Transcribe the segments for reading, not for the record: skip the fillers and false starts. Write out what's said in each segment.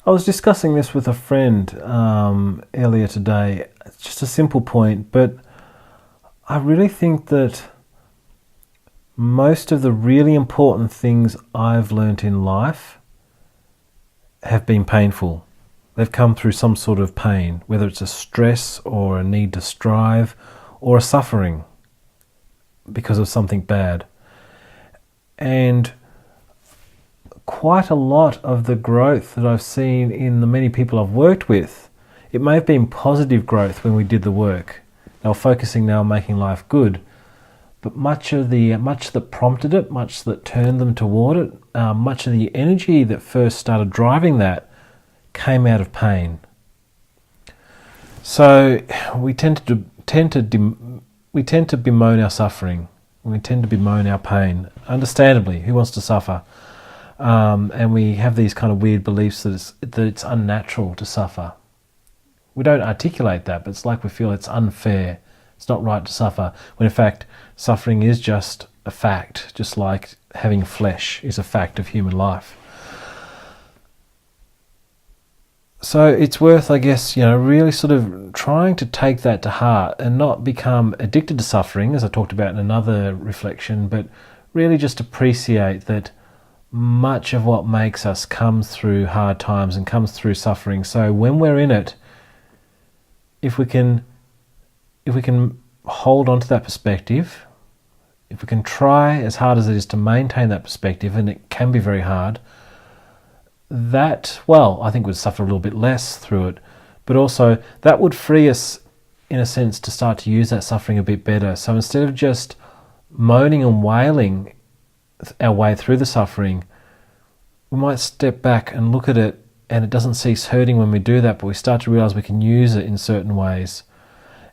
I was discussing this with a friend earlier today. It's just a simple point, but I really think that most of the really important things I've learnt in life have been painful. They've come through some sort of pain, whether it's a stress or a need to strive or a suffering because of something bad. And quite a lot of the growth that I've seen in the many people I've worked with, it may have been positive growth when we did the work. They were focusing now on making life good, but much that prompted it, much that turned them toward it, much of the energy that first started driving that came out of pain. So we tend to bemoan our suffering. We tend to bemoan our pain. Understandably, who wants to suffer? And we have these kind of weird beliefs that it's unnatural to suffer. We don't articulate that, but it's like we feel it's unfair. It's not right to suffer, when in fact suffering is just a fact, just like having flesh is a fact of human life. So it's worth, I guess, really sort of trying to take that to heart and not become addicted to suffering, as I talked about in another reflection, but really just appreciate that much of what makes us comes through hard times and comes through suffering. So when we're in it, if we can hold on to that perspective, if we can try as hard as it is to maintain that perspective, and it can be very hard, I think we'd suffer a little bit less through it, but also that would free us, in a sense, to start to use that suffering a bit better. So instead of just moaning and wailing our way through the suffering, we might step back and look at it, and it doesn't cease hurting when we do that, but we start to realize we can use it in certain ways.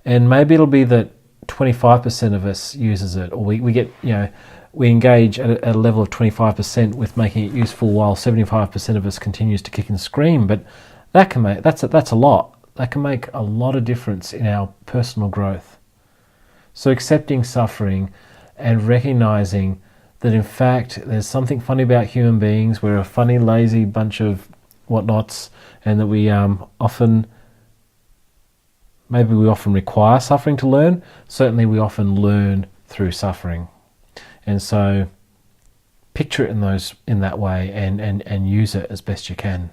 And maybe it'll be that 25% of us uses it, or we engage at a level of 25% with making it useful, while 75% of us continues to kick and scream. But that's a lot. That can make a lot of difference in our personal growth. So accepting suffering and recognizing that in fact there's something funny about human beings. We're a funny, lazy bunch of whatnots, and that we often require suffering to learn. Certainly we often learn through suffering. And so picture it in that way, and use it as best you can.